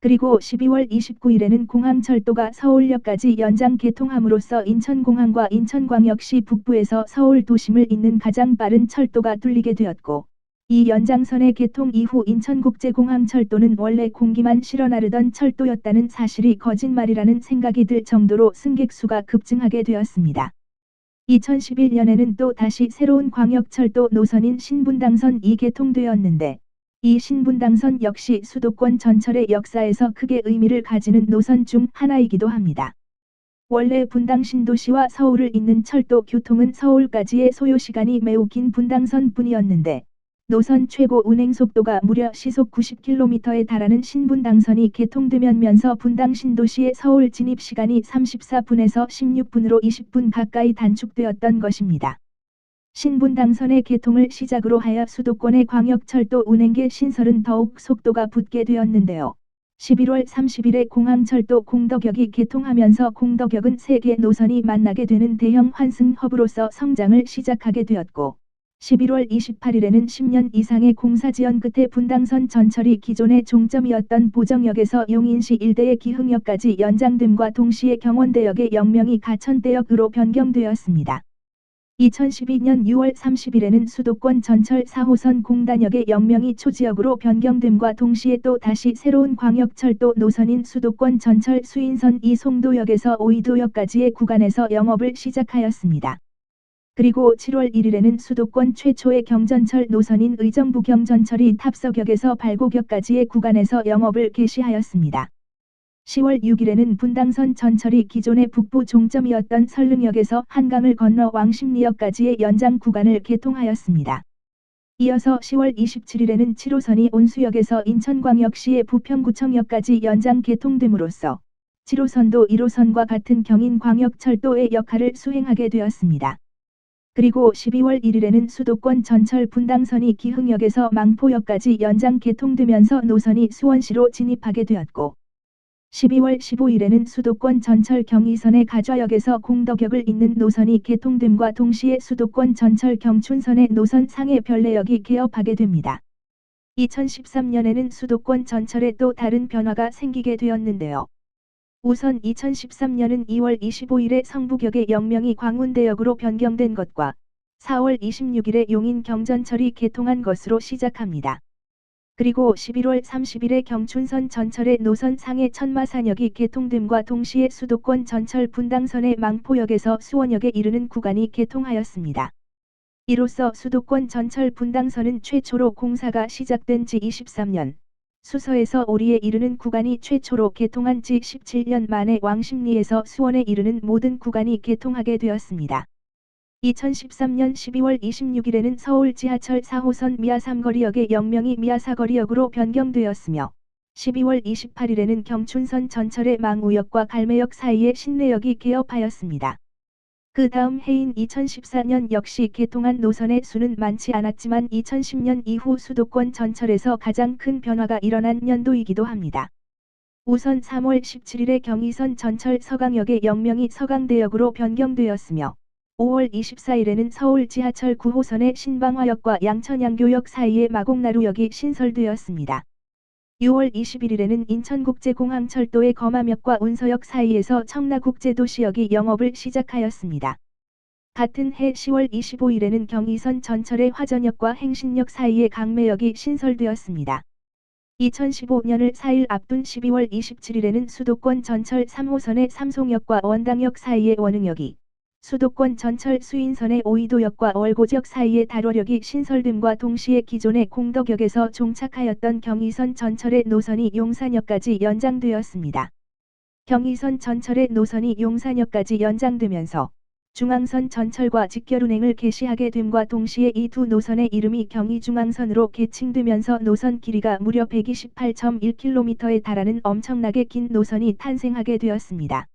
그리고 12월 29일에는 공항철도가 서울역까지 연장 개통함으로써 인천공항과 인천광역시 북부에서 서울 도심을 잇는 가장 빠른 철도가 뚫리게 되었고 이 연장선의 개통 이후 인천국제공항철도는 원래 공기만 실어 나르던 철도였다는 사실이 거짓말이라는 생각이 들 정도로 승객 수가 급증하게 되었습니다. 2011년에는 또 다시 새로운 광역철도 노선인 신분당선이 개통되었는데 이 신분당선 역시 수도권 전철의 역사에서 크게 의미를 가지는 노선 중 하나이기도 합니다. 원래 분당 신도시와 서울을 잇는 철도 교통은 서울까지의 소요시간이 매우 긴 분당선뿐이었는데 노선 최고 운행속도가 무려 시속 90km에 달하는 신분당선이 개통되면서 분당 신도시의 서울 진입시간이 34분에서 16분으로 20분 가까이 단축되었던 것입니다. 신분당선의 개통을 시작으로 하여 수도권의 광역철도 운행계 신설은 더욱 속도가 붙게 되었는데요. 11월 30일에 공항철도 공덕역이 개통하면서 공덕역은 세 개 노선이 만나게 되는 대형 환승 허브로서 성장을 시작하게 되었고, 11월 28일에는 10년 이상의 공사 지연 끝에 분당선 전철이 기존의 종점이었던 보정역에서 용인시 일대의 기흥역까지 연장됨과 동시에 경원대역의 영명이 가천대역으로 변경되었습니다. 2012년 6월 30일에는 수도권 전철 4호선 공단역의 영명이 초지역으로 변경됨과 동시에 또 다시 새로운 광역철도 노선인 수도권 전철 수인선 이송도역에서 오이도역까지의 구간에서 영업을 시작하였습니다. 그리고 7월 1일에는 수도권 최초의 경전철 노선인 의정부 경전철이 탑석역에서 발곡역까지의 구간에서 영업을 개시하였습니다. 10월 6일에는 분당선 전철이 기존의 북부 종점이었던 설릉역에서 한강을 건너 왕십리역까지의 연장 구간을 개통하였습니다. 이어서 10월 27일에는 7호선이 온수역에서 인천광역시의 부평구청역까지 연장 개통됨으로써 7호선도 1호선과 같은 경인광역철도의 역할을 수행하게 되었습니다. 그리고 12월 1일에는 수도권 전철 분당선이 기흥역에서 망포역까지 연장 개통되면서 노선이 수원시로 진입하게 되었고, 12월 15일에는 수도권 전철 경의선의 가좌역에서 공덕역을 잇는 노선이 개통됨과 동시에 수도권 전철 경춘선의 노선 상해 별내역이 개업하게 됩니다. 2013년에는 수도권 전철에 또 다른 변화가 생기게 되었는데요. 우선 2013년은 2월 25일에 성북역의 영명이 광운대역으로 변경된 것과 4월 26일에 용인 경전철이 개통한 것으로 시작합니다. 그리고 11월 30일에 경춘선 전철의 노선 상해 천마산역이 개통됨과 동시에 수도권 전철 분당선의 망포역에서 수원역에 이르는 구간이 개통하였습니다. 이로써 수도권 전철 분당선은 최초로 공사가 시작된 지 23년, 수서에서 오리에 이르는 구간이 최초로 개통한 지 17년 만에 왕십리에서 수원에 이르는 모든 구간이 개통하게 되었습니다. 2013년 12월 26일에는 서울 지하철 4호선 미아삼거리역의 영명이 미아사거리역으로 변경되었으며, 12월 28일에는 경춘선 전철의 망우역과 갈매역 사이의 신내역이 개업하였습니다. 그 다음 해인 2014년 역시 개통한 노선의 수는 많지 않았지만 2010년 이후 수도권 전철에서 가장 큰 변화가 일어난 연도이기도 합니다. 우선 3월 17일에 경의선 전철 서강역의 영명이 서강대역으로 변경되었으며, 5월 24일에는 서울 지하철 9호선의 신방화역과 양천양교역 사이의 마곡나루역이 신설되었습니다. 6월 21일에는 인천국제공항철도의 검암역과 운서역 사이에서 청라국제도시역이 영업을 시작하였습니다. 같은 해 10월 25일에는 경의선 전철의 화전역과 행신역 사이의 강매역이 신설되었습니다. 2015년을 4일 앞둔 12월 27일에는 수도권 전철 3호선의 삼송역과 원당역 사이의 원흥역이, 수도권 전철 수인선의 오이도역과 월고지역 사이의 달월역이 신설됨과 동시에 기존의 공덕역에서 종착하였던 경의선 전철의 노선이 용산역까지 연장되었습니다. 경의선 전철의 노선이 용산역까지 연장되면서 중앙선 전철과 직결 운행을 개시하게 됨과 동시에 이 두 노선의 이름이 경의중앙선으로 개칭되면서 노선 길이가 무려 128.1km에 달하는 엄청나게 긴 노선이 탄생하게 되었습니다.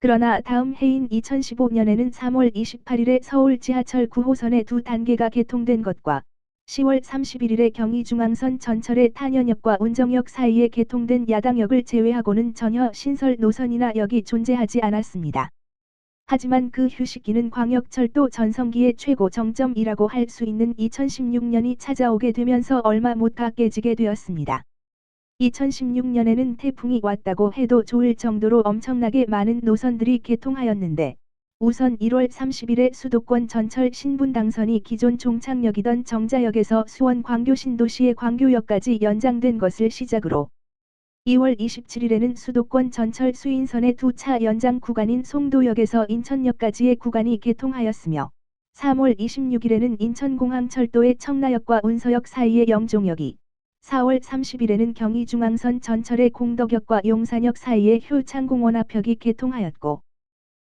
그러나 다음 해인 2015년에는 3월 28일에 서울 지하철 9호선의 두 단계가 개통된 것과 10월 31일에 경의중앙선 전철의 탄현역과 운정역 사이에 개통된 야당역을 제외하고는 전혀 신설 노선이나 역이 존재하지 않았습니다. 하지만 그 휴식기는 광역철도 전성기의 최고 정점이라고 할 수 있는 2016년이 찾아오게 되면서 얼마 못 가 깨지게 되었습니다. 2016년에는 태풍이 왔다고 해도 좋을 정도로 엄청나게 많은 노선들이 개통하였는데, 우선 1월 30일에 수도권 전철 신분당선이 기존 종착역이던 정자역에서 수원 광교신도시의 광교역까지 연장된 것을 시작으로 2월 27일에는 수도권 전철 수인선의 두 차 연장 구간인 송도역에서 인천역까지의 구간이 개통하였으며, 3월 26일에는 인천공항철도의 청라역과 운서역 사이의 영종역이, 4월 30일에는 경의중앙선 전철의 공덕역과 용산역 사이의 효창공원 앞역이 개통하였고,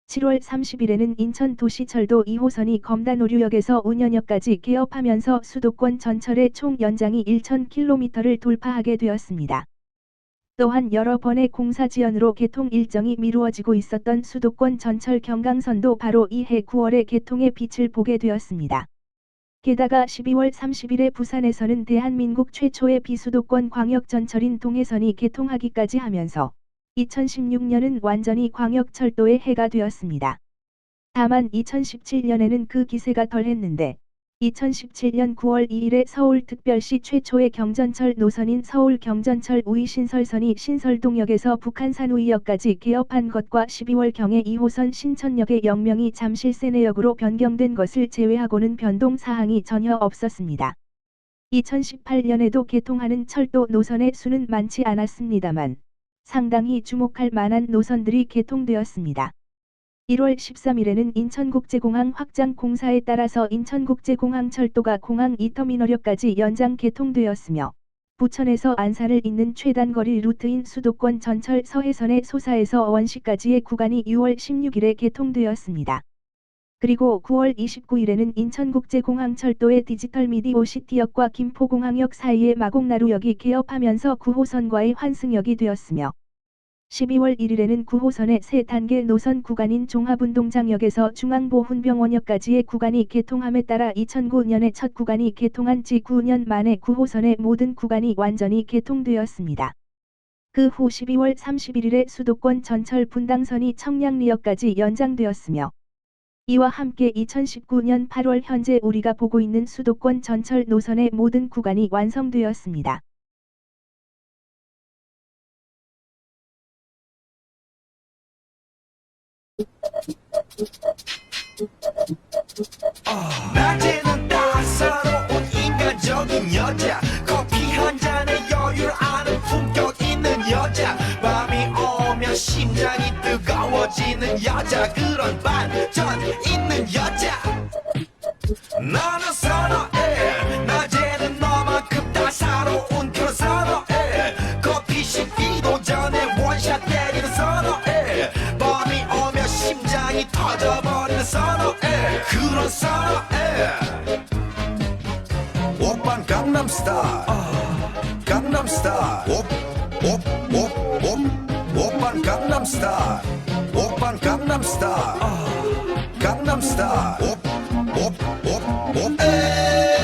7월 30일에는 인천도시철도 2호선이 검단오류역에서 운현역까지 개업하면서 수도권 전철의 총 연장이 1,000km를 돌파하게 되었습니다. 또한 여러 번의 공사 지연으로 개통 일정이 미루어지고 있었던 수도권 전철 경강선도 바로 이해 9월에 개통의 빛을 보게 되었습니다. 게다가 12월 30일에 부산에서는 대한민국 최초의 비수도권 광역전철인 동해선이 개통하기까지 하면서 2016년은 완전히 광역철도의 해가 되었습니다. 다만 2017년에는 그 기세가 덜했는데 2017년 9월 2일에 서울특별시 최초의 경전철 노선인 서울경전철 우이신설선이 신설동역에서 북한산 우이역까지 개업한 것과 12월경에 2호선 신천역의 역명이 잠실 세내역으로 변경된 것을 제외하고는 변동사항이 전혀 없었습니다. 2018년에도 개통하는 철도 노선의 수는 많지 않았습니다만 상당히 주목할 만한 노선들이 개통되었습니다. 1월 13일에는 인천국제공항 확장 공사에 따라서 인천국제공항 철도가 공항 2터미널역까지 연장 개통되었으며 부천에서 안산을 잇는 최단거리 루트인 수도권 전철 서해선의 소사에서 원시까지의 구간이 6월 16일에 개통되었습니다. 그리고 9월 29일에는 인천국제공항 철도의 디지털 미디어시티역과 김포공항역 사이의 마곡나루역이 개업하면서 9호선과의 환승역이 되었으며 12월 1일에는 9호선의 새 단계 노선 구간인 종합운동장역에서 중앙보훈병원역까지의 구간이 개통함에 따라 2009년에 첫 구간이 개통한 지 9년 만에 9호선의 모든 구간이 완전히 개통되었습니다. 그 후 12월 31일에 수도권 전철 분당선이 청량리역까지 연장되었으며 이와 함께 2019년 8월 현재 우리가 보고 있는 수도권 전철 노선의 모든 구간이 완성되었습니다. 낮에는 따사로운 인간적인 여자, 커피 한 잔에 여유를 아는 품격 있는 여자, 밤이 오면 심장이 뜨거워지는 여자, 그런 반전 있는 여자 나는 선호해. 낮에는 너만큼 따사로운 그런 선호해. 커피 식기도 전에 원샷 때리는 선호해. 밤이 오면 심장이 터져버리는 선호해. 그런 선호해. 오빤 강남스타일, 강남스타일. 오빤 강남스타일, 오빤 강남스타일, 강남스타일. 에이